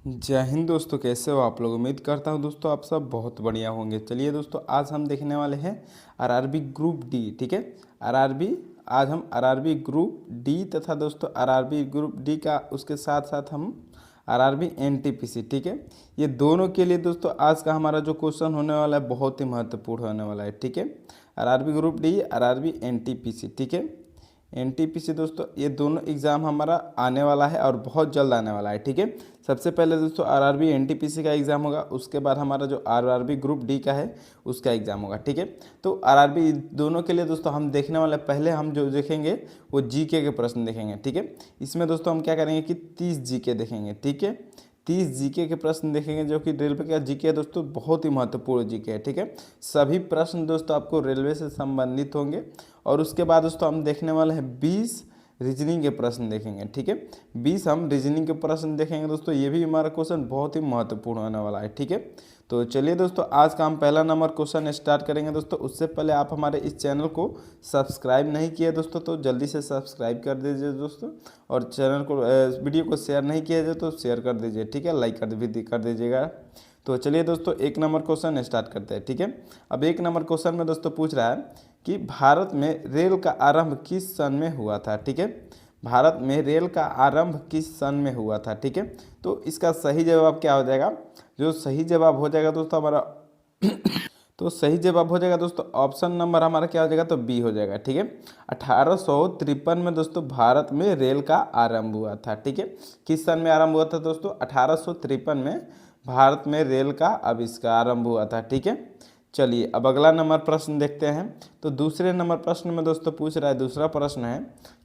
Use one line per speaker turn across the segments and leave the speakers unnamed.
जय हिंद दोस्तों, कैसे हो आप लोग। उम्मीद करता हूँ दोस्तों आप सब बहुत बढ़िया होंगे। चलिए दोस्तों, आज हम देखने वाले हैं आरआरबी ग्रुप डी। ठीक है, आरआरबी आज हम आरआरबी ग्रुप डी तथा दोस्तों आरआरबी ग्रुप डी का उसके साथ साथ हम आरआरबी एनटीपीसी। ठीक है, ये दोनों के लिए दोस्तों आज का हमारा जो क्वेश्चन होने वाला है बहुत ही महत्वपूर्ण होने वाला है। ठीक है, RRB group D, RRB NTPC. ठीक है, एनटीपीसी दोस्तों ये दोनों एग्ज़ाम हमारा आने वाला है और बहुत जल्द आने वाला है। ठीक है, सबसे पहले दोस्तों आरआरबी एनटीपीसी का एग्ज़ाम होगा, उसके बाद हमारा जो आरआरबी ग्रुप डी का है उसका एग्ज़ाम होगा। ठीक है, तो आरआरबी दोनों के लिए दोस्तों हम देखने वाले, पहले हम जो देखेंगे वो जीके के प्रश्न देखेंगे। ठीक है, इसमें दोस्तों हम क्या करेंगे कि 30 जीके देखेंगे। ठीक है, 30 जीके के प्रश्न देखेंगे जो कि रेलवे का जीके है दोस्तों, बहुत ही महत्वपूर्ण जीके है। ठीक है, सभी प्रश्न दोस्तों आपको रेलवे से संबंधित होंगे। और उसके बाद दोस्तों हम देखने वाले हैं 20 रीजनिंग के प्रश्न देखेंगे। ठीक है, 20 हम रीजनिंग के प्रश्न देखेंगे दोस्तों, ये भी हमारा क्वेश्चन बहुत ही महत्वपूर्ण होने वाला है। ठीक है, तो चलिए दोस्तों आज का हम पहला नंबर क्वेश्चन स्टार्ट करेंगे दोस्तों। उससे पहले आप हमारे इस चैनल को सब्सक्राइब नहीं किए दोस्तों तो जल्दी से सब्सक्राइब कर दीजिए दोस्तों, और चैनल को वीडियो को शेयर नहीं किया जाए तो शेयर कर दीजिए। ठीक है, लाइक कर दीजिएगा। तो चलिए दोस्तों एक नंबर क्वेश्चन स्टार्ट करते हैं। ठीक है, अब एक नंबर क्वेश्चन में दोस्तों पूछ रहा है कि भारत में रेल का आरंभ किस सन में हुआ था। ठीक है, भारत में रेल का आरंभ किस सन में हुआ था। ठीक है, तो इसका सही जवाब क्या हो जाएगा, जो सही जवाब हो जाएगा दोस्तों हमारा तो सही जवाब हो जाएगा दोस्तों ऑप्शन नंबर हमारा क्या हो जाएगा, तो बी हो जाएगा। ठीक है, 1853 में दोस्तों भारत में रेल का आरंभ हुआ था। ठीक है, किस सन में आरंभ हुआ था दोस्तों, 1853 में भारत में रेल का आविष्कार आरंभ हुआ था। ठीक है, चलिए अब अगला नंबर प्रश्न देखते हैं। तो दूसरे नंबर प्रश्न में दोस्तों पूछ रहा है, दूसरा प्रश्न है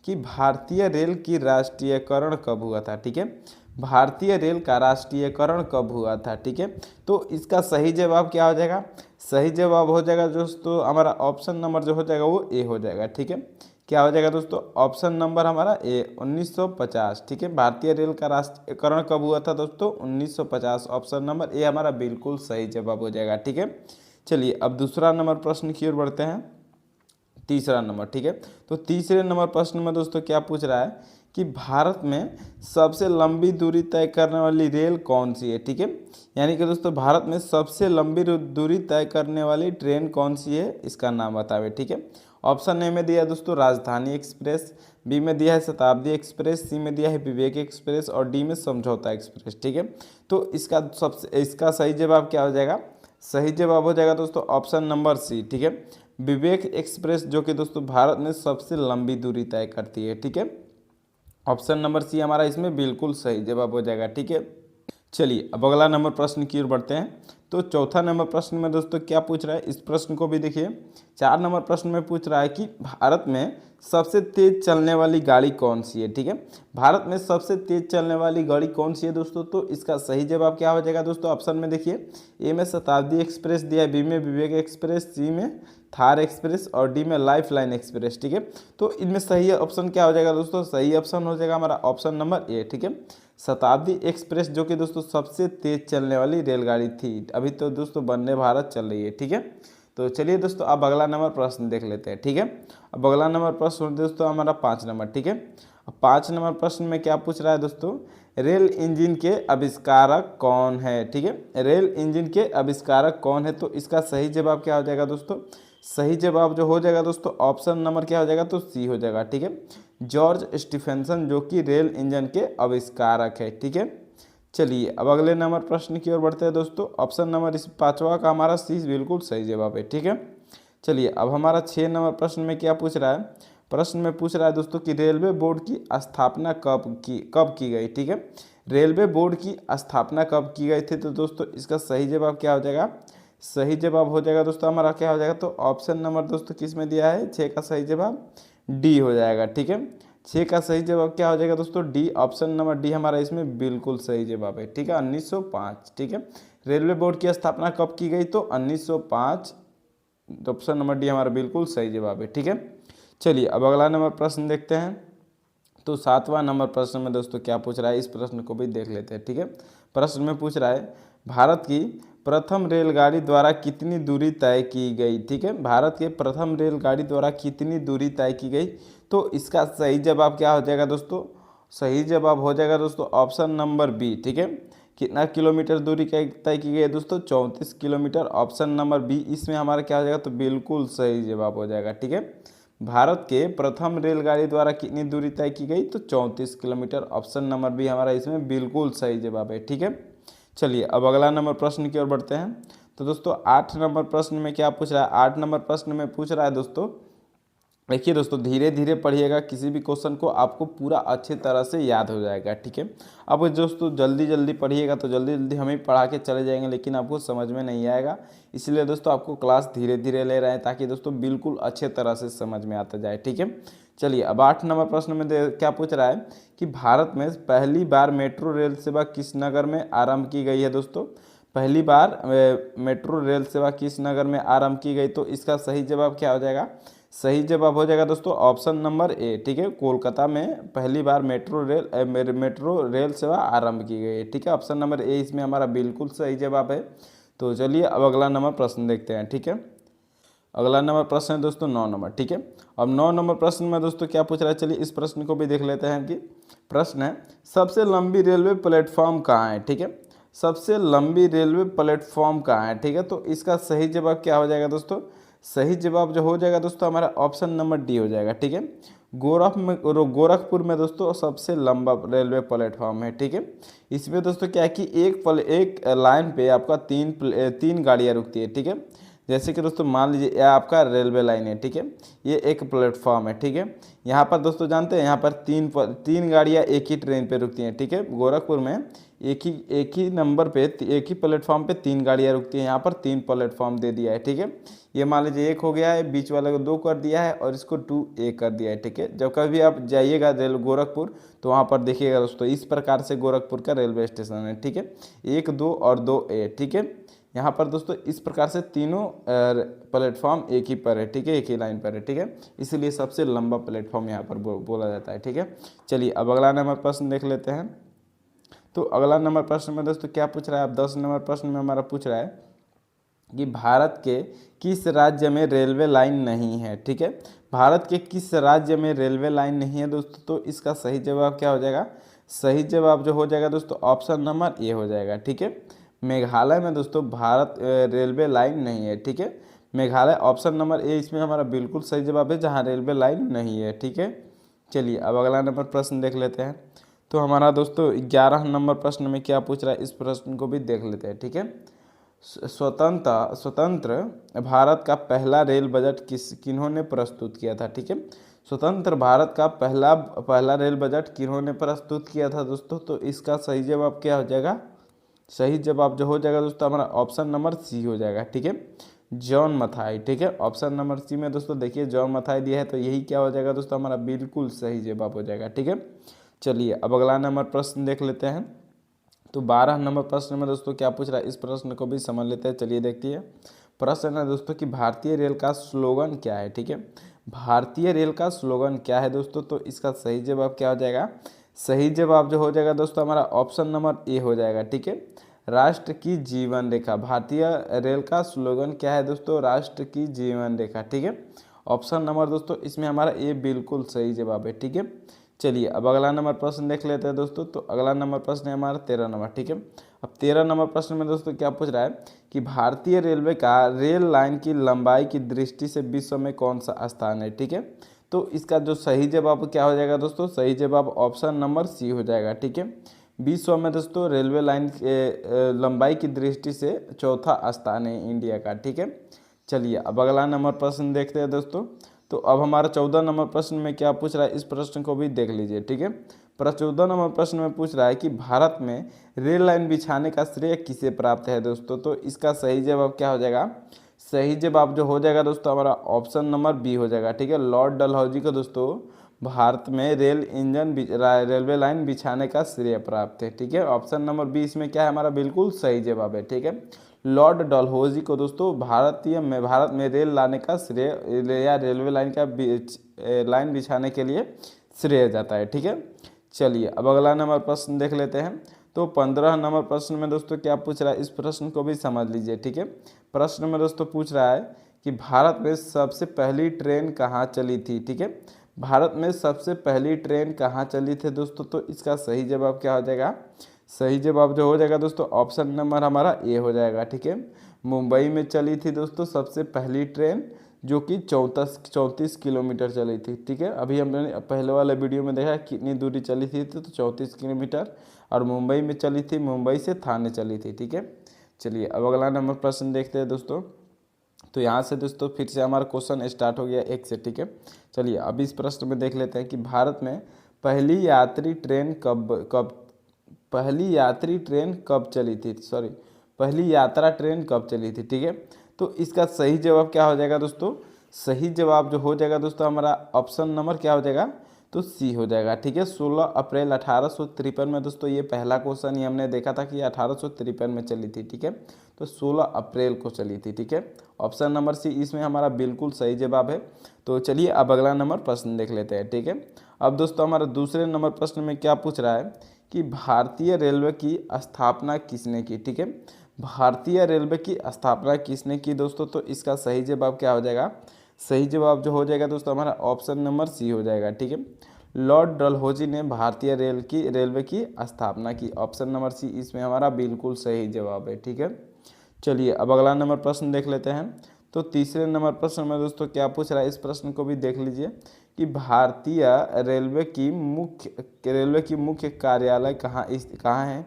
कि भारतीय रेल की राष्ट्रीयकरण कब हुआ था। ठीक है, भारतीय रेल का राष्ट्रीयकरण कब हुआ था। ठीक है, तो इसका सही जवाब क्या हो जाएगा, सही जवाब हो जाएगा दोस्तों हमारा ऑप्शन नंबर जो हो जाएगा वो ए हो जाएगा। ठीक है, क्या हो जाएगा दोस्तों ऑप्शन नंबर हमारा ए, 1950। ठीक है, भारतीय रेल का राष्ट्रीयकरण कब हुआ था दोस्तों, 1950। ऑप्शन नंबर ए हमारा बिल्कुल सही जवाब हो जाएगा। ठीक है, चलिए अब दूसरा नंबर प्रश्न की ओर बढ़ते हैं, तीसरा नंबर। ठीक है, तो तीसरे नंबर प्रश्न में दोस्तों क्या पूछ रहा है कि भारत में सबसे लंबी दूरी तय करने वाली रेल कौन सी है। ठीक है, यानी कि दोस्तों भारत में सबसे लंबी दूरी तय करने वाली ट्रेन कौन सी है, इसका नाम बतावे। ठीक है, ऑप्शन ए में दिया है दोस्तों राजधानी एक्सप्रेस, बी में दिया है शताब्दी एक्सप्रेस, सी में दिया है विवेक एक्सप्रेस और डी में समझौता एक्सप्रेस। ठीक है, तो इसका सही जवाब क्या हो जाएगा, सही जवाब हो जाएगा दोस्तों ऑप्शन नंबर सी। ठीक है, विवेक एक्सप्रेस जो कि दोस्तों भारत में सबसे लंबी दूरी तय करती है। ठीक है, ऑप्शन नंबर सी हमारा इसमें बिल्कुल सही जवाब हो जाएगा। ठीक है, चलिए अब अगला नंबर प्रश्न की ओर बढ़ते हैं। तो चौथा नंबर प्रश्न में दोस्तों क्या पूछ रहा है, इस प्रश्न को भी देखिए। 4 नंबर प्रश्न में पूछ रहा है कि भारत में सबसे तेज चलने वाली गाड़ी कौन सी है। ठीक है, भारत में सबसे तेज चलने वाली गाड़ी कौन सी है दोस्तों, तो इसका सही जवाब क्या हो जाएगा दोस्तों, ऑप्शन में देखिए। ए में शताब्दी एक्सप्रेस दिया है, बी में विवेक एक्सप्रेस, सी में थार एक्सप्रेस और डी में लाइफ लाइन एक्सप्रेस। ठीक है, तो इनमें सही ऑप्शन क्या हो जाएगा दोस्तों, सही ऑप्शन हो जाएगा हमारा ऑप्शन नंबर ए। ठीक है, शताब्दी एक्सप्रेस जो कि दोस्तों सबसे तेज चलने वाली रेलगाड़ी थी, अभी तो दोस्तों वंदे भारत चल रही है। ठीक है, तो चलिए दोस्तों अब अगला नंबर प्रश्न देख लेते हैं। ठीक है, अब अगला नंबर प्रश्न दोस्तों हमारा 5 नंबर। ठीक है, अब 5 नंबर प्रश्न में क्या पूछ रहा है दोस्तों, रेल इंजन के आविष्कारक कौन है। ठीक है, रेल इंजन के आविष्कारक कौन है, तो इसका सही जवाब क्या हो जाएगा दोस्तों, सही जवाब जो हो जाएगा दोस्तों ऑप्शन नंबर क्या हो जाएगा, तो सी हो जाएगा। ठीक है, जॉर्ज स्टीफेंसन जो कि रेल इंजन के आविष्कारक है। ठीक है, चलिए अब अगले नंबर प्रश्न की ओर बढ़ते हैं दोस्तों। ऑप्शन नंबर इस 5वां का हमारा सी बिल्कुल सही जवाब है। ठीक है, चलिए अब हमारा 6 नंबर प्रश्न में क्या पूछ रहा है, प्रश्न में पूछ रहा है दोस्तों कि रेलवे बोर्ड की स्थापना कब की गई। ठीक है, रेलवे बोर्ड की स्थापना कब की गई थी, तो दोस्तों इसका सही जवाब क्या हो जाएगा, सही जवाब हो जाएगा दोस्तों हमारा क्या हो जाएगा, तो ऑप्शन नंबर दोस्तों किस में दिया है, 6 का सही जवाब डी हो जाएगा। ठीक है, 6 का सही जवाब क्या हो जाएगा दोस्तों, डी, ऑप्शन नंबर डी हमारा इसमें बिल्कुल सही जवाब है। ठीक है, 1905। ठीक है, रेलवे बोर्ड की स्थापना कब की गई, तो 1905, ऑप्शन नंबर डी हमारा बिल्कुल सही जवाब है। ठीक है, चलिए अब अगला नंबर प्रश्न देखते हैं। तो 7वां नंबर प्रश्न में दोस्तों क्या पूछ रहा है, इस प्रश्न को भी देख लेते हैं। ठीक है, प्रश्न में पूछ रहा है भारत की प्रथम रेलगाड़ी द्वारा कितनी दूरी तय की गई। ठीक है, भारत के प्रथम रेलगाड़ी द्वारा कितनी दूरी तय की गई, तो इसका सही जवाब क्या हो जाएगा दोस्तों, सही जवाब हो जाएगा दोस्तों ऑप्शन नंबर बी। ठीक है, कितना किलोमीटर दूरी तय की गई है दोस्तों? 34 किलोमीटर। ऑप्शन नंबर बी इसमें हमारा क्या हो जाएगा? तो बिल्कुल सही जवाब हो जाएगा, ठीक है। भारत के प्रथम रेलगाड़ी द्वारा कितनी दूरी तय की गई? तो 34 किलोमीटर। ऑप्शन नंबर बी हमारा इसमें बिल्कुल सही जवाब है, ठीक है। चलिए अब अगला नंबर प्रश्न की ओर बढ़ते हैं। तो दोस्तों 8 नंबर प्रश्न में क्या पूछ रहा है? 8 नंबर प्रश्न में पूछ रहा है दोस्तों, देखिए दोस्तों धीरे धीरे पढ़िएगा, किसी भी क्वेश्चन को आपको पूरा अच्छे तरह से याद हो जाएगा, ठीक है। अब दोस्तों जल्दी जल्दी पढ़िएगा तो जल्दी जल्दी हम ही पढ़ा के चले जाएंगे, लेकिन आपको समझ में नहीं आएगा। इसलिए दोस्तों आपको क्लास धीरे धीरे ले रहे हैं ताकि दोस्तों बिल्कुल अच्छे तरह से समझ में आता जाए, ठीक है। चलिए अब 8 नंबर प्रश्न में क्या पूछ रहा है कि भारत में पहली बार मेट्रो रेल सेवा किस नगर में आरंभ की गई है? दोस्तों पहली बार मेट्रो रेल सेवा किस नगर में आरंभ की गई? तो इसका सही जवाब क्या हो जाएगा? सही जवाब हो जाएगा दोस्तों ऑप्शन नंबर ए, ठीक है। कोलकाता में पहली बार मेट्रो रेल सेवा आरंभ की गई है, ठीक है। ऑप्शन नंबर ए इसमें हमारा बिल्कुल सही जवाब है। तो चलिए अब अगला नंबर प्रश्न देखते हैं, ठीक है। अगला नंबर प्रश्न है दोस्तों 9 नंबर, ठीक है। अब 9 नंबर प्रश्न में दोस्तों क्या पूछ रहा है? चलिए इस प्रश्न को भी देख लेते हैं कि प्रश्न है सबसे लंबी रेलवे प्लेटफॉर्म कहाँ है, ठीक है। सबसे लंबी रेलवे प्लेटफॉर्म कहाँ है, ठीक है। तो इसका सही जवाब क्या हो जाएगा दोस्तों? सही जवाब जो हो जाएगा दोस्तों हमारा ऑप्शन नंबर डी हो जाएगा, ठीक है। गोरखपुर में दोस्तों सबसे लंबा रेलवे प्लेटफॉर्म है, ठीक है। इसमें दोस्तों क्या है कि एक लाइन पे आपका तीन गाड़ियाँ रुकती है, ठीक है। जैसे कि दोस्तों मान लीजिए यह आपका रेलवे लाइन है, ठीक है। ये एक प्लेटफॉर्म है, ठीक है। यहाँ पर दोस्तों जानते हैं यहाँ पर तीन गाड़ियाँ एक ही ट्रेन पे रुकती हैं, ठीक है। गोरखपुर में एक ही नंबर पे एक ही प्लेटफॉर्म पे 3 गाड़ियाँ रुकती हैं। यहाँ पर 3 प्लेटफॉर्म दे दिया है, ठीक है। ये मान लीजिए 1 हो गया है, बीच वाले को 2 कर दिया है और इसको 2A कर दिया है, ठीक है। जब कभी आप जाइएगा गोरखपुर तो वहाँ पर देखिएगा दोस्तों इस प्रकार से गोरखपुर का रेलवे स्टेशन है, ठीक है। 1, 2 और 2A, ठीक है। यहाँ पर दोस्तों इस प्रकार से तीनों प्लेटफॉर्म एक ही पर है, ठीक है, एक ही लाइन पर है, ठीक है। इसलिए सबसे लंबा प्लेटफॉर्म यहाँ पर बोला जाता है, ठीक है। चलिए अब अगला नंबर प्रश्न देख लेते हैं। तो अगला नंबर प्रश्न में दोस्तों क्या पूछ रहा है? अब 10 नंबर प्रश्न में हमारा पूछ रहा है कि भारत के किस राज्य में रेलवे लाइन नहीं है, ठीक है। भारत के किस राज्य में रेलवे लाइन नहीं है दोस्तों? तो इसका सही जवाब क्या हो जाएगा? सही जवाब जो हो जाएगा दोस्तों ऑप्शन नंबर ए हो जाएगा, ठीक है। मेघालय में दोस्तों भारत रेलवे लाइन नहीं है, ठीक है। मेघालय ऑप्शन नंबर ए इसमें हमारा बिल्कुल सही जवाब है, जहाँ रेलवे लाइन नहीं है, ठीक है। चलिए अब अगला नंबर प्रश्न देख लेते हैं। तो हमारा दोस्तों 11 नंबर प्रश्न में क्या पूछ रहा है? इस प्रश्न को भी देख लेते हैं, ठीक है। स्वतंत्र भारत का पहला रेल बजट किन्होंने प्रस्तुत किया था, ठीक है। स्वतंत्र भारत का पहला रेल बजट किन्होंने प्रस्तुत किया था दोस्तों? तो इसका सही जवाब क्या हो जाएगा? सही जवाब जो हो जाएगा दोस्तों हमारा ऑप्शन नंबर सी हो जाएगा, ठीक है। जॉन मथाई, ठीक है। ऑप्शन नंबर सी में दोस्तों देखिए जॉन मथाई दिया है, तो यही क्या हो जाएगा दोस्तों हमारा बिल्कुल सही जवाब हो जाएगा, ठीक है। चलिए अब अगला नंबर प्रश्न देख लेते हैं। तो 12 नंबर प्रश्न में दोस्तों क्या पूछ रहा है? इस प्रश्न को भी समझ लेते हैं, चलिए देखिए। प्रश्न है दोस्तों कि भारतीय रेल का स्लोगन क्या है, ठीक है। भारतीय रेल का स्लोगन क्या है दोस्तों? तो इसका सही जवाब क्या हो जाएगा? सही जवाब जो हो जाएगा दोस्तों हमारा ऑप्शन नंबर ए हो जाएगा, ठीक है। राष्ट्र की जीवन रेखा। भारतीय रेल का स्लोगन क्या है दोस्तों? राष्ट्र की जीवन रेखा, ठीक है। ऑप्शन नंबर दोस्तों इसमें हमारा ए बिल्कुल सही जवाब है, ठीक है। चलिए अब अगला नंबर प्रश्न देख लेते हैं दोस्तों। तो अगला नंबर प्रश्न है हमारा 13 नंबर, ठीक है। अब 13 नंबर प्रश्न में दोस्तों क्या पूछ रहा है कि भारतीय रेलवे का रेल लाइन की लंबाई की दृष्टि से विश्व में कौन सा स्थान है, ठीक है। तो इसका जो सही जवाब क्या हो जाएगा दोस्तों? सही जवाब ऑप्शन नंबर सी हो जाएगा, ठीक है। विश्व में दोस्तों रेलवे लाइन के लंबाई की दृष्टि से चौथा स्थान है इंडिया का, ठीक है। चलिए अब अगला नंबर प्रश्न देखते हैं दोस्तों। तो अब हमारा 14 नंबर प्रश्न में क्या पूछ रहा है? इस प्रश्न को भी देख लीजिए, ठीक है। 14 नंबर प्रश्न में पूछ रहा है कि भारत में रेल लाइन बिछाने का श्रेय किसे प्राप्त है दोस्तों? तो इसका सही जवाब क्या हो जाएगा? सही जवाब जो हो जाएगा दोस्तों हमारा ऑप्शन नंबर बी हो जाएगा, ठीक है। लॉर्ड डलहौजी को दोस्तों भारत में रेलवे लाइन बिछाने का श्रेय प्राप्त है, ठीक है। ऑप्शन नंबर बी इसमें क्या है हमारा बिल्कुल सही जवाब है, ठीक है। लॉर्ड डलहौजी को दोस्तों भारत में रेल लाने का श्रेय या रेलवे लाइन का लाइन बिछाने के लिए श्रेय जाता है, ठीक है। चलिए अब अगला नंबर प्रश्न देख लेते हैं। तो 15 नंबर प्रश्न में दोस्तों क्या पूछ रहा है? इस प्रश्न को भी समझ लीजिए, ठीक है। प्रश्न में दोस्तों पूछ रहा है कि भारत में सबसे पहली ट्रेन कहाँ चली थी, ठीक है। भारत में सबसे पहली ट्रेन कहाँ चली थी दोस्तों? तो इसका सही जवाब क्या हो जाएगा? सही जवाब जो हो जाएगा दोस्तों ऑप्शन नंबर हमारा ए हो जाएगा। ठीक है, मुंबई में चली थी दोस्तों सबसे पहली ट्रेन, जो कि 34 किलोमीटर चली थी। ठीक है, अभी हमने पहले वाले वीडियो में देखा कितनी दूरी चली थी, तो 34 किलोमीटर, और मुंबई में चली थी, मुंबई से थाने चली थी। ठीक है, चलिए अब अगला नंबर प्रश्न देखते हैं दोस्तों। तो यहाँ से दोस्तों फिर से हमारा क्वेश्चन स्टार्ट हो गया 1 से। ठीक है, चलिए अब इस प्रश्न में देख लेते हैं कि भारत में पहली यात्री ट्रेन कब चली थी, सॉरी पहली यात्रा ट्रेन कब चली थी। ठीक है, तो इसका सही जवाब क्या हो जाएगा दोस्तों, सही जवाब जो हो जाएगा दोस्तों हमारा ऑप्शन नंबर क्या हो जाएगा, तो सी हो जाएगा। ठीक है, 16 अप्रैल 1853 में दोस्तों, ये पहला क्वेश्चन ही हमने देखा था कि 1853 में चली थी। ठीक है, तो 16 अप्रैल को चली थी। ठीक है, ऑप्शन नंबर सी इसमें हमारा बिल्कुल सही जवाब है। तो चलिए अब अगला नंबर प्रश्न देख लेते हैं। ठीक है, अब दोस्तों हमारा दूसरे नंबर प्रश्न में क्या पूछ रहा है कि भारतीय रेलवे की स्थापना किसने की। ठीक है, भारतीय रेलवे की स्थापना किसने की दोस्तों, तो इसका सही जवाब क्या हो जाएगा, सही जवाब जो हो जाएगा दोस्तों हमारा ऑप्शन नंबर सी हो जाएगा। ठीक है, लॉर्ड डलहौजी ने भारतीय रेलवे की स्थापना की। ऑप्शन नंबर सी इसमें हमारा बिल्कुल सही जवाब है। ठीक है, चलिए अब अगला नंबर प्रश्न देख लेते हैं। तो तीसरे नंबर प्रश्न में दोस्तों क्या पूछ रहा है, इस प्रश्न को भी देख लीजिए कि भारतीय रेलवे की मुख्य कार्यालय कहाँ है,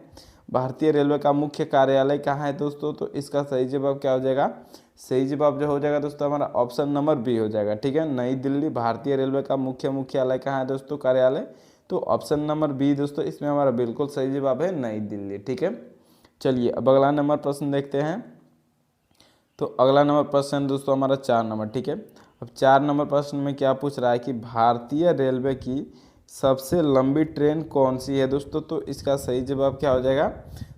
भारतीय रेलवे का मुख्य कार्यालय कहाँ है दोस्तों, तो इसका सही जवाब क्या हो जाएगा, सही जवाब जो हो जाएगा दोस्तों हमारा ऑप्शन नंबर बी हो जाएगा। ठीक है, नई दिल्ली भारतीय रेलवे का मुख्यालय कहाँ है दोस्तों, कार्यालय, तो ऑप्शन नंबर बी दोस्तों इसमें हमारा बिल्कुल सही जवाब है नई दिल्ली। ठीक है, चलिए अब अगला नंबर प्रश्न देखते हैं। तो अगला नंबर प्रश्न दोस्तों हमारा 4 नंबर। ठीक है, अब 4 नंबर प्रश्न में क्या पूछ रहा है कि भारतीय रेलवे की सबसे लंबी ट्रेन कौन सी है दोस्तों, तो इसका सही जवाब क्या हो जाएगा,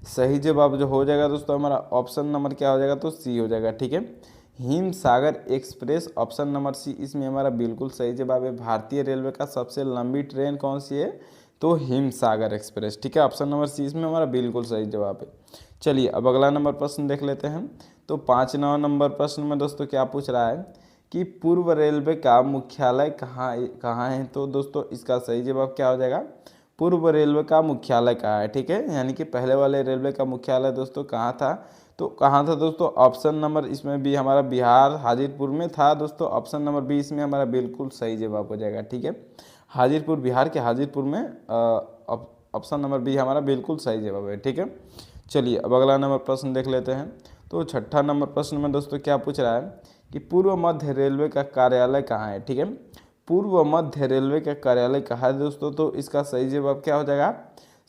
सही जवाब जो हो जाएगा दोस्तों हमारा ऑप्शन नंबर क्या हो जाएगा, तो सी हो जाएगा। ठीक है, हिम सागर एक्सप्रेस, ऑप्शन नंबर सी इसमें हमारा बिल्कुल सही जवाब है। भारतीय रेलवे का सबसे लंबी ट्रेन कौन सी है, तो हिम सागर एक्सप्रेस। ठीक है, ऑप्शन नंबर सी इसमें हमारा बिल्कुल सही जवाब है। चलिए अब अगला नंबर प्रश्न देख लेते हैं। तो 5 नंबर प्रश्न में दोस्तों क्या पूछ रहा है कि पूर्व रेलवे का मुख्यालय कहाँ है, तो दोस्तों इसका सही जवाब क्या हो जाएगा, पूर्व रेलवे का मुख्यालय कहाँ है। ठीक है, यानी कि पहले वाले रेलवे का मुख्यालय दोस्तों कहाँ था, तो कहाँ था दोस्तों, ऑप्शन नंबर इसमें भी हमारा बिहार हाजीपुर में था दोस्तों। ऑप्शन नंबर बी इसमें हमारा बिल्कुल सही जवाब हो जाएगा। ठीक है, हाजीपुर, बिहार के हाजीपुर में, ऑप्शन नंबर बी हमारा बिल्कुल सही जवाब है। ठीक है, चलिए अब अगला नंबर प्रश्न देख लेते हैं। तो 6 नंबर प्रश्न में दोस्तों क्या पूछ रहा है कि पूर्व मध्य रेलवे का कार्यालय कहाँ है। ठीक है, पूर्व मध्य रेलवे का कार्यालय कहाँ है दोस्तों, तो इसका सही जवाब क्या हो जाएगा,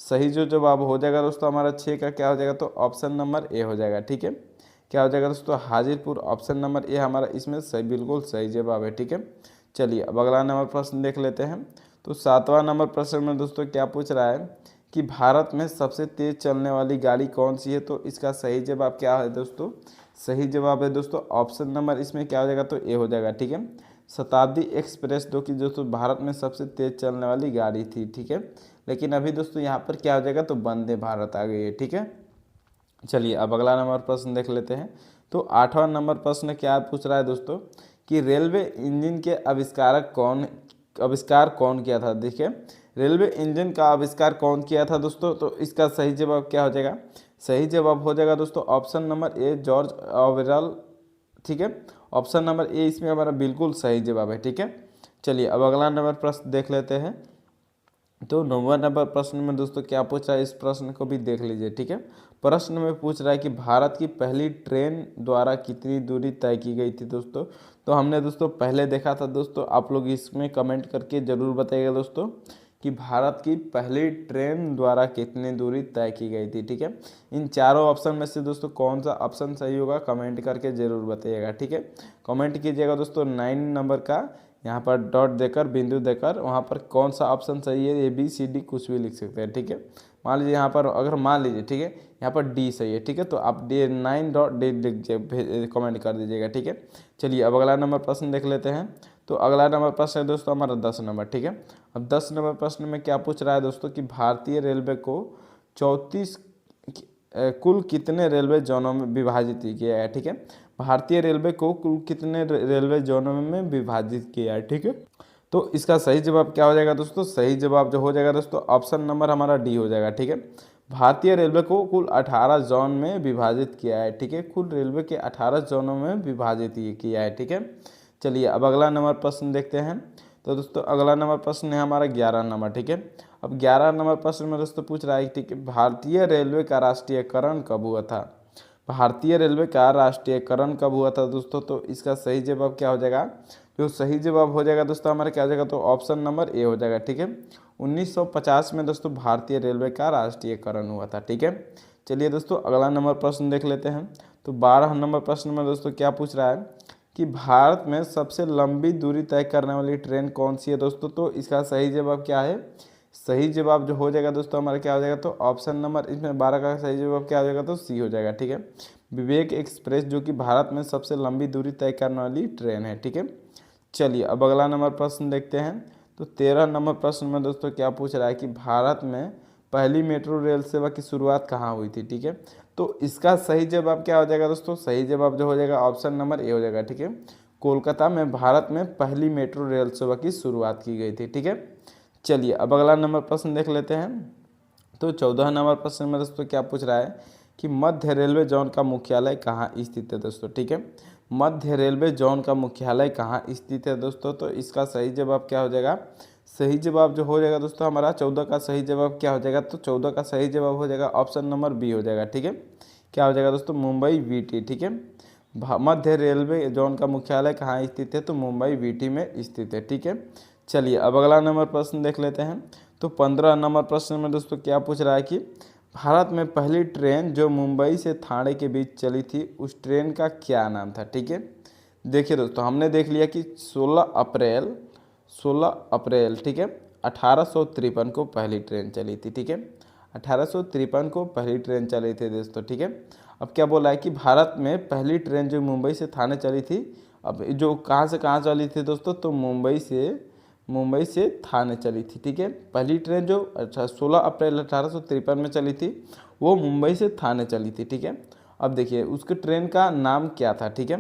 सही जो जवाब हो जाएगा दोस्तों हमारा 6 का क्या हो जाएगा, तो ऑप्शन नंबर ए हो जाएगा। ठीक है, क्या हो जाएगा दोस्तों, हाजीपुर, ऑप्शन नंबर ए हमारा इसमें सही बिल्कुल सही जवाब है। ठीक है, चलिए अब अगला नंबर प्रश्न देख लेते हैं। तो 7वां नंबर प्रश्न में दोस्तों क्या पूछ रहा है कि भारत में सबसे तेज चलने वाली गाड़ी कौन सी है, तो इसका सही जवाब क्या है दोस्तों, सही जवाब है दोस्तों ऑप्शन नंबर इसमें क्या हो जाएगा, तो ए हो जाएगा। ठीक है, शताब्दी एक्सप्रेस जो कि दोस्तों भारत में सबसे तेज चलने वाली गाड़ी थी। ठीक है, लेकिन अभी दोस्तों यहाँ पर क्या हो जाएगा, तो वंदे भारत आ गई है। ठीक है, चलिए अब अगला नंबर प्रश्न देख लेते हैं। तो 8वां नंबर प्रश्न क्या पूछ रहा है दोस्तों कि रेलवे इंजन के आविष्कार कौन किया था। देखिए, रेलवे इंजन का आविष्कार कौन किया था दोस्तों, तो इसका सही जवाब क्या हो जाएगा, सही जवाब हो जाएगा दोस्तों ऑप्शन नंबर ए जॉर्ज ऑवेरल। ठीक है, ऑप्शन नंबर ए इसमें हमारा बिल्कुल सही जवाब है। ठीक है, चलिए अब अगला नंबर प्रश्न देख लेते हैं। तो 9वां नंबर प्रश्न में दोस्तों क्या पूछ रहा है, इस प्रश्न को भी देख लीजिए। ठीक है, प्रश्न में पूछ रहा है कि भारत की पहली ट्रेन द्वारा कितनी दूरी तय की गई थी दोस्तों। तो हमने दोस्तों पहले देखा था दोस्तों, आप लोग इसमें कमेंट करके ज़रूर बताइएगा दोस्तों कि भारत की पहली ट्रेन द्वारा कितनी दूरी तय की गई थी। ठीक है, इन चारों ऑप्शन में से दोस्तों कौन सा ऑप्शन सही होगा कमेंट करके ज़रूर बताइएगा। ठीक है, कमेंट कीजिएगा दोस्तों 9 नंबर का, यहाँ पर डॉट देकर बिंदु देकर वहाँ पर कौन सा ऑप्शन सही है, ABCD कुछ भी लिख सकते हैं। ठीक है, मान लीजिए यहाँ पर अगर मान लीजिए, ठीक है, यहाँ पर डी सही है। ठीक है, तो आप D9.D लिख कमेंट कर दीजिएगा। ठीक है, चलिए अब अगला नंबर प्रश्न देख लेते हैं। तो अगला नंबर प्रश्न है दोस्तों हमारा 10 नंबर। ठीक है, अब 10 नंबर प्रश्न में क्या पूछ रहा है दोस्तों कि भारतीय रेलवे को 34 कुल कितने रेलवे जोनों में विभाजित किया है। ठीक है, भारतीय रेलवे को कुल कितने रेलवे जोनों में विभाजित किया है। ठीक है, तो इसका सही जवाब क्या हो जाएगा दोस्तों, सही जवाब जो हो जाएगा दोस्तों ऑप्शन नंबर हमारा डी हो जाएगा। ठीक है, भारतीय रेलवे को कुल 18 जोन में विभाजित किया है, ठीक है। कुल रेलवे के 18 जोनों में विभाजित ये किया है, ठीक है। चलिए अब अगला नंबर प्रश्न देखते हैं। तो दोस्तों अगला नंबर प्रश्न है हमारा 11 नंबर, ठीक है। अब 11 नंबर प्रश्न में दोस्तों पूछ रहा है, ठीक है, भारतीय रेलवे का राष्ट्रीयकरण कब हुआ था। भारतीय रेलवे का राष्ट्रीयकरण कब हुआ था दोस्तों। तो इसका सही जवाब क्या हो जाएगा, जो सही जवाब हो जाएगा दोस्तों हमारा क्या हो जाएगा, तो ऑप्शन नंबर ए हो जाएगा, ठीक है। 1950 में दोस्तों भारतीय रेलवे का राष्ट्रीयकरण हुआ था, ठीक है। चलिए दोस्तों अगला नंबर प्रश्न देख लेते हैं। तो 12 नंबर प्रश्न में दोस्तों क्या पूछ रहा है कि भारत में सबसे लंबी दूरी तय करने वाली ट्रेन कौन सी है दोस्तों। तो इसका सही जवाब क्या है, सही जवाब जो हो जाएगा दोस्तों हमारा क्या हो जाएगा, तो ऑप्शन नंबर इसमें 12 का सही जवाब क्या हो जाएगा, तो सी हो जाएगा, ठीक है। विवेक एक्सप्रेस जो कि भारत में सबसे लंबी दूरी तय करने वाली ट्रेन है, ठीक है। चलिए अब अगला नंबर प्रश्न देखते हैं। तो 13 नंबर प्रश्न में दोस्तों क्या पूछ रहा है कि भारत में पहली मेट्रो रेल सेवा की शुरुआत कहाँ हुई थी, ठीक है। तो इसका सही जवाब क्या हो जाएगा दोस्तों, सही जवाब जो हो जाएगा ऑप्शन नंबर ए हो जाएगा, ठीक है। कोलकाता में भारत में पहली मेट्रो रेल सेवा की शुरुआत की गई थी, ठीक है। चलिए अब अगला नंबर प्रश्न देख लेते हैं। तो 14 नंबर प्रश्न में दोस्तों क्या पूछ रहा है कि मध्य रेलवे जोन का मुख्यालय कहाँ स्थित है दोस्तों, ठीक है। मध्य रेलवे जोन का मुख्यालय कहाँ स्थित है दोस्तों। तो इसका सही जवाब क्या हो जाएगा, सही जवाब जो हो जाएगा दोस्तों हमारा 14 का सही जवाब क्या हो जाएगा, तो 14 का सही जवाब हो जाएगा ऑप्शन नंबर बी हो जाएगा, ठीक है। क्या हो जाएगा दोस्तों, मुंबई वीटी, ठीक है। मध्य रेलवे जोन का मुख्यालय कहाँ स्थित है, तो मुंबई वीटी में स्थित है, ठीक है। चलिए अब अगला नंबर प्रश्न देख लेते हैं। तो 15 नंबर प्रश्न में दोस्तों क्या पूछ रहा है कि भारत में पहली ट्रेन जो मुंबई से ठाणे के बीच चली थी उस ट्रेन का क्या नाम था, ठीक है। देखिए दोस्तों हमने देख लिया कि 16 अप्रैल ठीक है 1853 को पहली ट्रेन चली थी, ठीक है। 1853 को पहली ट्रेन चली थी दोस्तों, ठीक है। अब क्या बोला है कि भारत में पहली ट्रेन जो मुंबई से ठाणे चली थी, अब जो कहाँ से कहाँ चली थी दोस्तों, तो मुंबई से ठाणे चली थी, ठीक है। पहली ट्रेन जो 16 अप्रैल 1853 में चली थी वो मुंबई से ठाणे चली थी, ठीक है। अब देखिए उसके ट्रेन का नाम क्या था, ठीक है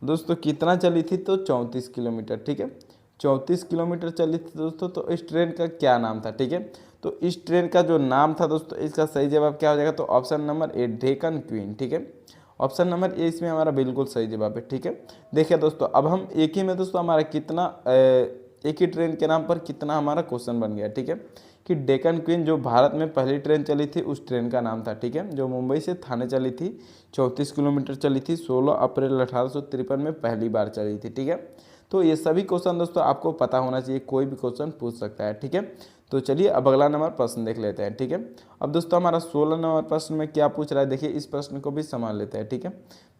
दोस्तों। कितना चली थी, तो 34 किलोमीटर, ठीक है। 34 किलोमीटर चली थी दोस्तों। तो इस ट्रेन का क्या नाम था, ठीक है। तो इस ट्रेन का जो नाम था दोस्तों, इसका सही जवाब क्या हो जाएगा, तो option number A Deccan queen, ठीक है। ऑप्शन नंबर ए इसमें हमारा बिल्कुल सही जवाब है, ठीक है। देखिए दोस्तों अब हम एक ही में दोस्तों हमारा कितना एक ही ट्रेन के नाम पर कितना हमारा क्वेश्चन बन गया, ठीक है। कि डेक्कन क्वीन जो भारत में पहली ट्रेन चली थी उस ट्रेन का नाम था, ठीक है। जो मुंबई से ठाणे चली थी, 34 किलोमीटर चली थी, 16 अप्रैल 1853 में पहली बार चली थी, ठीक है। तो ये सभी क्वेश्चन दोस्तों आपको पता होना चाहिए, कोई भी क्वेश्चन पूछ सकता है, ठीक है। तो चलिए अब अगला नंबर प्रश्न देख लेते हैं, ठीक है। अब दोस्तों हमारा 16 नंबर प्रश्न में क्या पूछ रहा है, देखिए इस प्रश्न को भी संभाल लेते हैं, ठीक है।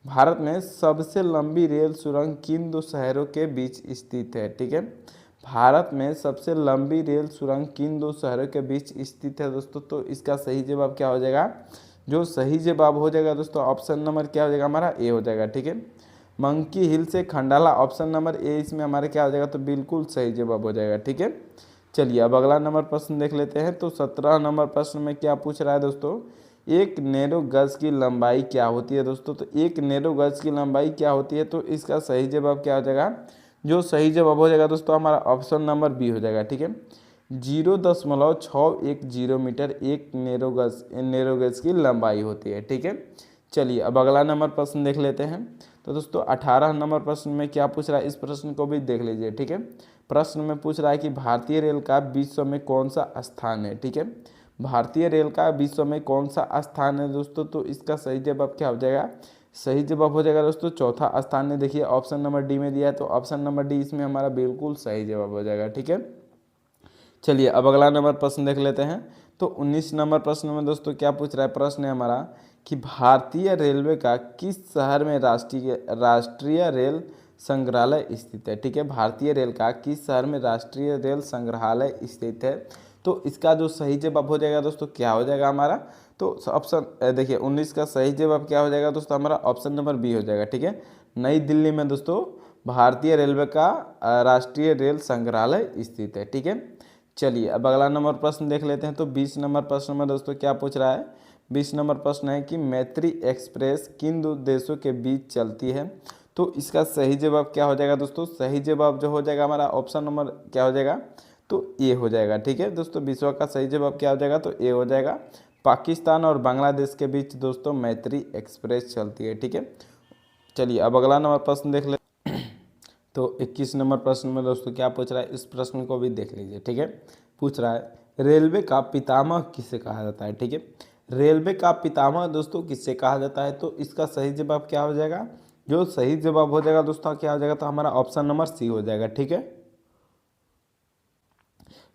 भारत में सबसे लंबी रेल सुरंग किन दो शहरों के बीच स्थित है, ठीक है। भारत में सबसे लंबी रेल सुरंग किन दो शहरों के बीच स्थित है दोस्तों। तो इसका सही जवाब क्या हो जाएगा, जो सही जवाब हो जाएगा दोस्तों ऑप्शन नंबर क्या हो जाएगा हमारा ए हो जाएगा, ठीक है। मंकी हिल से खंडाला, ऑप्शन नंबर ए इसमें हमारे क्या हो जाएगा, तो बिल्कुल सही जवाब हो जाएगा, ठीक है। चलिए अब अगला नंबर प्रश्न देख लेते हैं। तो 17 नंबर प्रश्न में क्या पूछ रहा है दोस्तों, एक नैरो गज की लंबाई क्या होती है दोस्तों। तो एक नैरो गज की लंबाई क्या होती है, तो इसका सही जवाब क्या हो जाएगा, जो सही जवाब हो जाएगा दोस्तों हमारा ऑप्शन नंबर बी हो जाएगा, ठीक है। 0.610 मीटर एक नैरो गज की लंबाई होती है, ठीक है। चलिए अब अगला नंबर प्रश्न देख लेते हैं। तो दोस्तों 18 नंबर प्रश्न में क्या पूछ रहा है, इस प्रश्न को भी देख लीजिए, ठीक है। प्रश्न में पूछ रहा है कि भारतीय रेल का विश्व में कौन सा स्थान है, ठीक है। भारतीय रेल का विश्व में कौन सा स्थान है दोस्तों। तो इसका सही जवाब क्या हो जाएगा, सही जवाब हो जाएगा दोस्तों चौथा स्थान है। देखिए ऑप्शन नंबर डी में दिया है, तो ऑप्शन नंबर डी इसमें हमारा बिल्कुल सही जवाब हो जाएगा, ठीक है। चलिए अब अगला नंबर प्रश्न देख लेते हैं। तो 19 नंबर प्रश्न में दोस्तों क्या पूछ रहा है, प्रश्न है हमारा कि भारतीय रेलवे का किस शहर में राष्ट्रीय रेल संग्रहालय स्थित है, ठीक है। भारतीय रेल का किस शहर में राष्ट्रीय रेल संग्रहालय स्थित है। तो इसका जो सही जवाब हो जाएगा दोस्तों क्या हो जाएगा हमारा, तो ऑप्शन देखिए 19 का सही जवाब क्या हो जाएगा दोस्तों हमारा ऑप्शन नंबर बी हो जाएगा, ठीक है। नई दिल्ली में दोस्तों भारतीय रेलवे का राष्ट्रीय रेल संग्रहालय स्थित है, ठीक है। चलिए अब अगला नंबर प्रश्न देख लेते हैं। तो 20 नंबर प्रश्न में दोस्तों क्या पूछ रहा है, 20 नंबर प्रश्न है कि मैत्री एक्सप्रेस किन दो देशों के बीच चलती है। तो इसका सही जवाब क्या हो जाएगा दोस्तों, सही जवाब जो हो जाएगा हमारा ऑप्शन नंबर क्या हो जाएगा, तो ए हो जाएगा, ठीक है दोस्तों। 20वां का सही जवाब क्या हो जाएगा, तो ए हो जाएगा। पाकिस्तान और बांग्लादेश के बीच दोस्तों मैत्री एक्सप्रेस चलती है, ठीक है। चलिए अब अगला नंबर प्रश्न देख ले। तो 21 नंबर प्रश्न में दोस्तों क्या पूछ रहा है, इस प्रश्न को भी देख लीजिए, ठीक है। पूछ रहा है रेलवे का पितामह किसे कहा जाता है, ठीक है। रेलवे का पितामह दोस्तों किससे कहा जाता है, तो इसका सही जवाब क्या हो जाएगा, जो सही जवाब हो जाएगा दोस्तों क्या हो जाएगा, तो हमारा ऑप्शन नंबर सी हो जाएगा, ठीक है।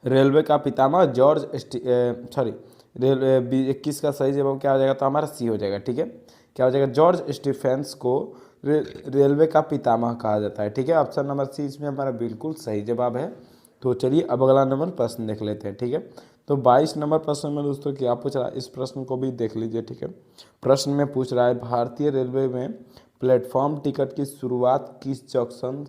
रेलवे का पितामह जॉर्ज सॉरी रेलवे 21 का सही जवाब क्या हो जाएगा, तो हमारा सी हो जाएगा, ठीक है। क्या हो जाएगा, जॉर्ज स्टीफेंस को रेलवे का पितामह कहा जाता है, ठीक है। ऑप्शन नंबर सी इसमें हमारा बिल्कुल सही जवाब है। तो चलिए अब अगला नंबर प्रश्न देख लेते हैं, ठीक है। तो 22 नंबर प्रश्न में दोस्तों क्या पूछ रहा है, इस प्रश्न को भी देख लीजिए, ठीक है। प्रश्न में पूछ रहा है भारतीय रेलवे में प्लेटफॉर्म टिकट की शुरुआत किस जंक्शन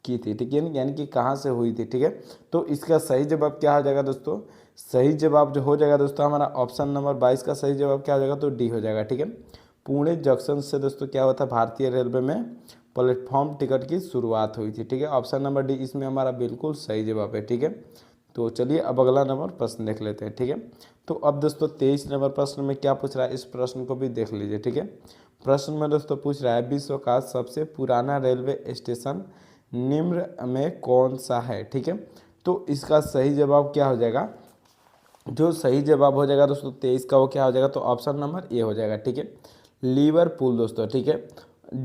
की थी, ठीक है, यानी कि कहाँ से हुई थी, ठीक है। तो इसका सही जवाब क्या हो जाएगा दोस्तों, सही जवाब जो हो जाएगा दोस्तों हमारा ऑप्शन नंबर 22 का सही जवाब क्या हो जाएगा, तो डी हो जाएगा, ठीक है। पुणे जंक्शन से दोस्तों क्या हुआ था, भारतीय रेलवे में प्लेटफॉर्म टिकट की शुरुआत हुई थी, ठीक है। ऑप्शन नंबर डी इसमें हमारा बिल्कुल सही जवाब है, ठीक है। तो चलिए अब अगला नंबर प्रश्न देख लेते हैं, ठीक है। तो अब दोस्तों 23 नंबर प्रश्न में क्या पूछ रहा है, इस प्रश्न को भी देख लीजिए, ठीक है। प्रश्न में दोस्तों पूछ रहा है विश्व का सबसे पुराना रेलवे स्टेशन निम्न में कौन सा है, ठीक है। तो इसका सही जवाब क्या हो जाएगा, जो सही जवाब हो जाएगा दोस्तों 23 का वो क्या हो जाएगा, तो ऑप्शन नंबर ए हो जाएगा, ठीक है। लिवरपूल दोस्तों, ठीक है।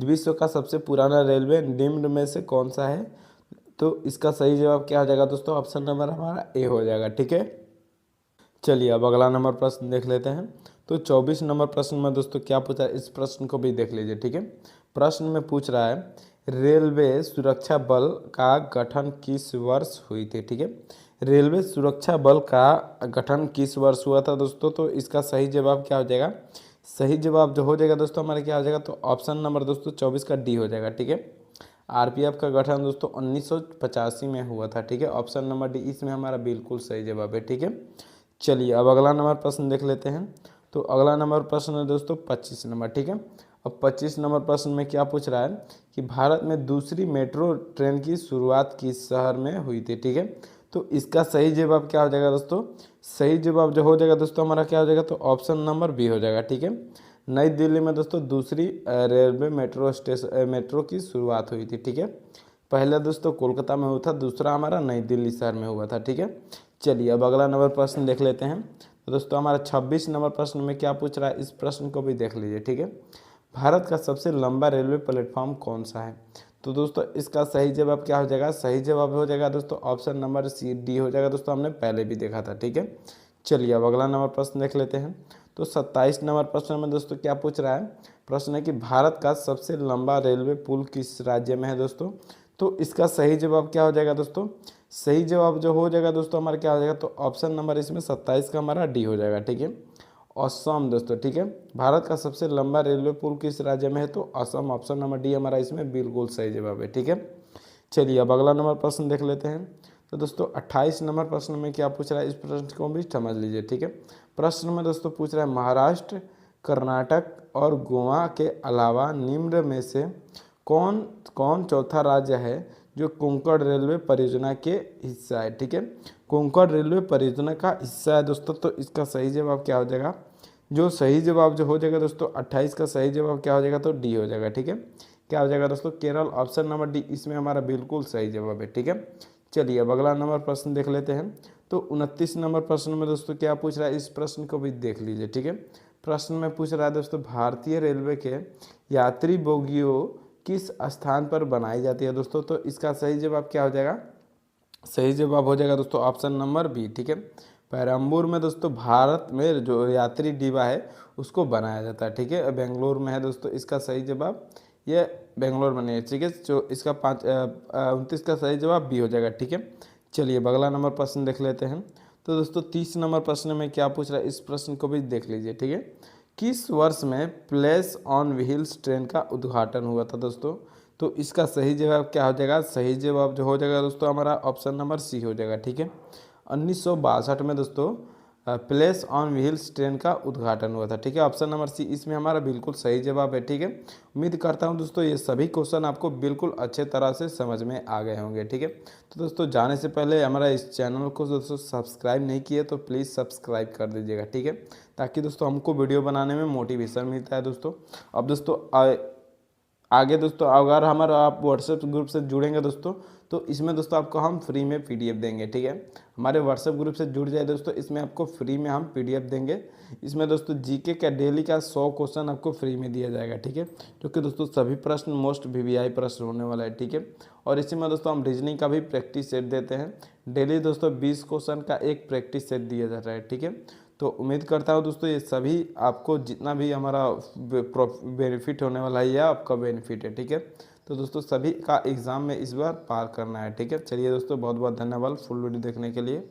विश्व का सबसे पुराना रेलवे निम्न में से कौन सा है, तो इसका सही जवाब क्या हो जाएगा दोस्तों, ऑप्शन नंबर हमारा ए हो जाएगा, ठीक है। चलिए अब अगला नंबर प्रश्न देख लेते हैं। तो 24 नंबर प्रश्न में दोस्तों क्या पूछा है, इस प्रश्न को भी देख लीजिए, ठीक है। प्रश्न में पूछ रहा है रेलवे सुरक्षा बल का गठन किस वर्ष हुई थी, ठीक है। रेलवे सुरक्षा बल का गठन किस वर्ष हुआ था दोस्तों, तो इसका सही जवाब क्या हो जाएगा, सही जवाब जो हो जाएगा दोस्तों हमारा क्या हो जाएगा, तो ऑप्शन नंबर दोस्तों 24 का डी हो जाएगा, ठीक है। आरपीएफ का गठन दोस्तों 1985 में हुआ था, ठीक है। ऑप्शन नंबर डी इसमें हमारा बिल्कुल सही जवाब है, ठीक है। चलिए अब अगला नंबर प्रश्न देख लेते हैं। तो अगला नंबर प्रश्न है दोस्तों 25 नंबर, ठीक है। अब 25 नंबर प्रश्न में क्या पूछ रहा है कि भारत में दूसरी मेट्रो ट्रेन की शुरुआत किस शहर में हुई थी, ठीक है। तो इसका सही जवाब क्या हो जाएगा दोस्तों, सही जवाब जो हो जाएगा दोस्तों हमारा क्या हो जाएगा, तो ऑप्शन नंबर बी हो जाएगा, ठीक है। नई दिल्ली में दोस्तों दूसरी रेलवे मेट्रो की शुरुआत हुई थी, ठीक है। पहला दोस्तों कोलकाता में हुआ था, दूसरा हमारा नई दिल्ली शहर में हुआ था, ठीक है। चलिए अब अगला नंबर प्रश्न देख लेते हैं। तो दोस्तों हमारा 26 नंबर प्रश्न में क्या पूछ रहा है, इस प्रश्न को भी देख लीजिए, ठीक है। भारत का सबसे लंबा रेलवे प्लेटफॉर्म कौन सा है, तो दोस्तों इसका सही जवाब क्या हो जाएगा, सही जवाब हो जाएगा दोस्तों ऑप्शन नंबर सी डी हो जाएगा दोस्तों, हमने पहले भी देखा था, ठीक है। चलिए अब अगला नंबर प्रश्न देख लेते हैं। तो 27 नंबर प्रश्न में दोस्तों क्या पूछ रहा है, प्रश्न है कि भारत का सबसे लंबा रेलवे पुल किस राज्य में है दोस्तों। तो इसका सही जवाब क्या हो जाएगा दोस्तों, सही जवाब जो हो जाएगा दोस्तों हमारा क्या हो जाएगा, तो ऑप्शन नंबर इसमें 27 का हमारा डी हो जाएगा, ठीक है। असम दोस्तों, ठीक है। भारत का सबसे लंबा रेलवे पुल किस राज्य में है, तो असम, ऑप्शन नंबर डी हमारा इसमें बिल्कुल सही जवाब है, ठीक है। चलिए अब अगला नंबर प्रश्न देख लेते हैं। तो दोस्तों 28 नंबर प्रश्न में क्या पूछ रहा है, इस प्रश्न को भी समझ लीजिए, ठीक है। प्रश्न में दोस्तों पूछ रहा है महाराष्ट्र, कर्नाटक और गोवा के अलावा निम्न में से कौन कौन चौथा राज्य है जो कोंकण रेलवे परियोजना के हिस्सा है, ठीक है। कोंकण रेलवे परियोजना का हिस्सा है दोस्तों, तो इसका सही जवाब क्या हो जाएगा, जो सही जवाब जो हो जाएगा दोस्तों 28 का सही जवाब क्या हो जाएगा, तो डी हो जाएगा, ठीक है। क्या हो जाएगा दोस्तों, केरल, ऑप्शन नंबर डी इसमें हमारा बिल्कुल सही जवाब है, ठीक है। चलिए अब अगला नंबर प्रश्न देख लेते हैं। तो 29 नंबर प्रश्न में दोस्तों क्या पूछ रहा है, इस प्रश्न को भी देख लीजिए, ठीक है। प्रश्न में पूछ रहा है दोस्तों भारतीय रेलवे के यात्री बोगियों किस स्थान पर बनाई जाती है दोस्तों, तो इसका सही जवाब क्या हो जाएगा, सही जवाब हो जाएगा दोस्तों ऑप्शन नंबर बी, ठीक है। पेरम्बूर में दोस्तों भारत में जो यात्री डिब्बा है उसको बनाया जाता है, ठीक है। बेंगलोर में है दोस्तों, इसका सही जवाब ये बेंगलोर में नहीं है, ठीक है। जो इसका 29 का सही जवाब बी हो जाएगा, ठीक है। चलिए अगला नंबर प्रश्न देख लेते हैं। तो दोस्तों 30 नंबर प्रश्न में क्या पूछ रहा है, इस प्रश्न को भी देख लीजिए, ठीक है। किस वर्ष में प्लेस ऑन व्हील्स ट्रेन का उद्घाटन हुआ था दोस्तों, तो इसका सही जवाब क्या हो जाएगा, सही जवाब जो हो जाएगा दोस्तों हमारा ऑप्शन नंबर सी हो जाएगा, ठीक है। 1962 में दोस्तों प्लेस ऑन व्हील्स ट्रेन का उद्घाटन हुआ था। ठीक है, ऑप्शन नंबर सी इसमें हमारा बिल्कुल सही जवाब है। ठीक है, उम्मीद करता हूं दोस्तों ये सभी क्वेश्चन आपको बिल्कुल अच्छे तरह से समझ में आ गए होंगे। ठीक है, तो दोस्तों जाने से पहले हमारा इस चैनल को दोस्तों सब्सक्राइब नहीं किए तो प्लीज़ सब्सक्राइब कर दीजिएगा। ठीक है, ताकि दोस्तों हमको वीडियो बनाने में मोटिवेशन मिलता है दोस्तों। अब दोस्तों आगे दोस्तों अगर हमारा आप व्हाट्सएप ग्रुप से जुड़ेंगे दोस्तों, तो इसमें दोस्तों आपको हम फ्री में पीडीएफ देंगे। ठीक है, हमारे व्हाट्सएप ग्रुप से जुड़ जाए दोस्तों, इसमें आपको फ्री में हम पीडीएफ देंगे। इसमें दोस्तों जीके का डेली का 100 क्वेश्चन आपको फ्री में दिया जाएगा। ठीक है, क्योंकि दोस्तों सभी प्रश्न मोस्ट वीवीआई प्रश्न होने वाला है। ठीक है, और इसी में दोस्तों हम रीजनिंग का भी प्रैक्टिस सेट देते हैं। डेली दोस्तों 20 क्वेश्चन का एक प्रैक्टिस सेट दिया जाता है। ठीक है, तो उम्मीद करता हूँ दोस्तों ये सभी आपको जितना भी हमारा बेनिफिट होने वाला है यह आपका बेनिफिट है। ठीक है, तो दोस्तों सभी का एग्ज़ाम में इस बार पार करना है। ठीक है, चलिए दोस्तों बहुत बहुत धन्यवाद फुल वीडियो देखने के लिए।